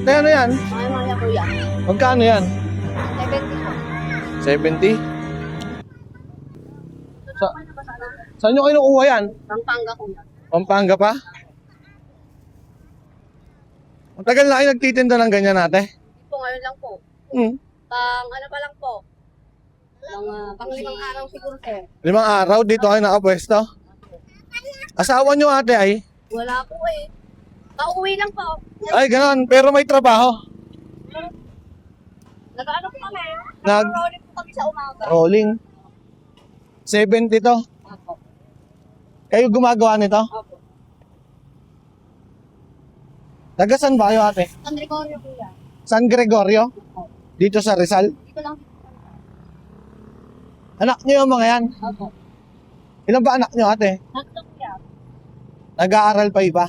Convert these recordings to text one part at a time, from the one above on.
ano yan? Maya kuya. Magkano yan? 70 po. 70? Saan nyo kinukuha yan? Pampanga kuya. Pampanga pa? Matagal na kayo nagtitinda ng ganyan ate? Po ngayon lang po. Ano pa lang po. Pang 5 araw siguro sir. 5 araw dito kayo nakapwesto? Asawa nyo ate ay? Wala po eh. Pauwi lang po. Ay ganon, pero may trabaho. Nag-ano po kami? Nag- Nag-rolling po kami sa umaga. Rolling. 70 to. Opo. Kayo gumagawa nito? Opo. Taga saan ba kayo ate? San Gregorio kuya. San Gregorio? Opo. Dito sa Rizal? Dito lang. Anak nyo yung mga yan? Opo. Ilan ba anak nyo ate? Nakita kuya. Nag-aaral pa iba?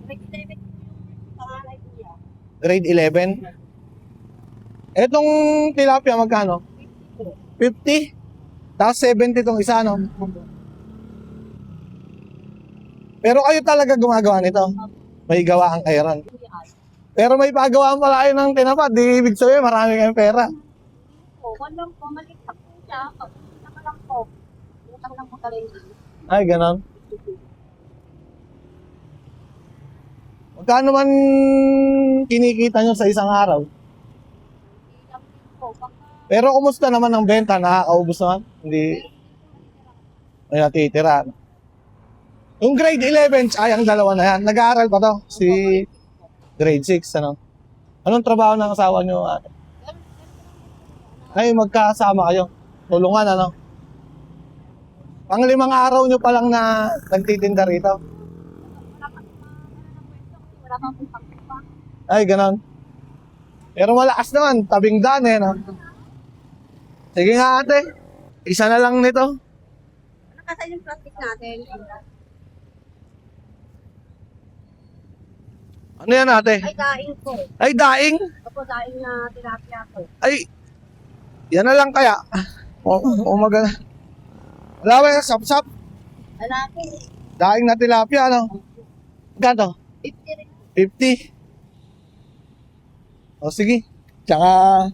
Grade 11 yung pangalay kuya. Grade 11? Etong tilapia magkano? 50? Tapos 70 tong isa, no? Pero kayo talaga gumagawa nito? May gawa ang kairan. Pero may pagawaan pala kayo ng tinapa, di ibig sabihin marami kayong pera. Po, walang po, maliit na po siya. Utang lang po. Utang lang po talaga. Ay, ganon. Magkano man kinikita nyo sa isang araw? Ilang po, baka Pero kumusta naman ang benta? Nakakaubos naman? Hindi may natitira. Yung grade 11, ay ang dalawa na yan. Nag-aaral pa to? Si grade 6, ano? Anong trabaho ng asawa nyo? Ate? Ay, magkasama kayo. Tulungan, ano? Pang 5 araw nyo pa lang na nagtitinda rito. wala pa po pagpa. Ay, ganon. Pero malakas naman. Tabing daan, eh, no? Sige nga, ate. Isa na lang nito. Ano kasi yung plastic natin? Ano yan, ate? Ay, daing po. Ay, daing. Opo, daing na tilapia po. Ay, yan na lang kaya. O magana. Wala ba yung sap-sap? Lalaki, Daing na tilapia, ano? Gano? 50 rin. 50. O sige. Tsaka,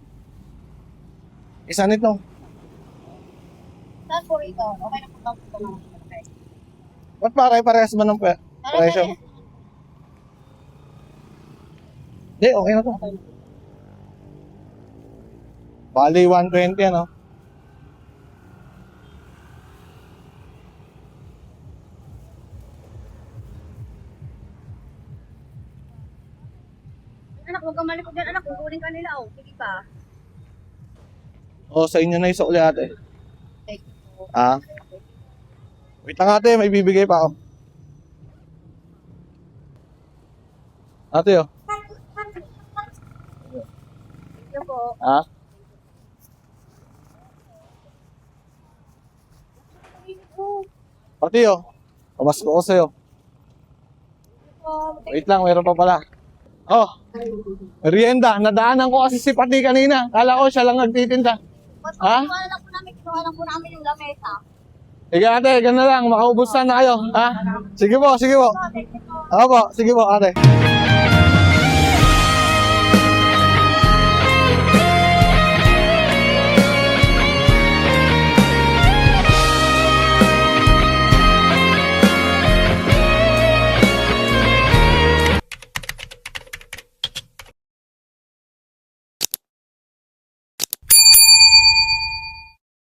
isa nito. Saan po ito? Okay na po ba po mga okay. Ba't pare-parehas ba ng presyo? Hindi, okay na to. Bali, 120, ano? Anak, huwag kang malikot yan. Anak, kukunin ka nila. Oh. Sige pa. O, sa inyo na yung sukli, ate. Thank you. Ah? Wait lang, ate. May bibigay pa ako. Ate, oh. Thank you po. Ah? Pati, oh. Pamasko ko sa'yo. Wait lang, meron pa pala. Oh, merienda. Nadaanan ko kasi si Pati kanina. Kala ko siya lang nagtitinda. Ha? Kinuha lang po namin yung lamesa. Sige ate, ganun na lang. Makaubos na kayo. Ha? Sige po, sige po. Thank you po. Ako po, sige po ate.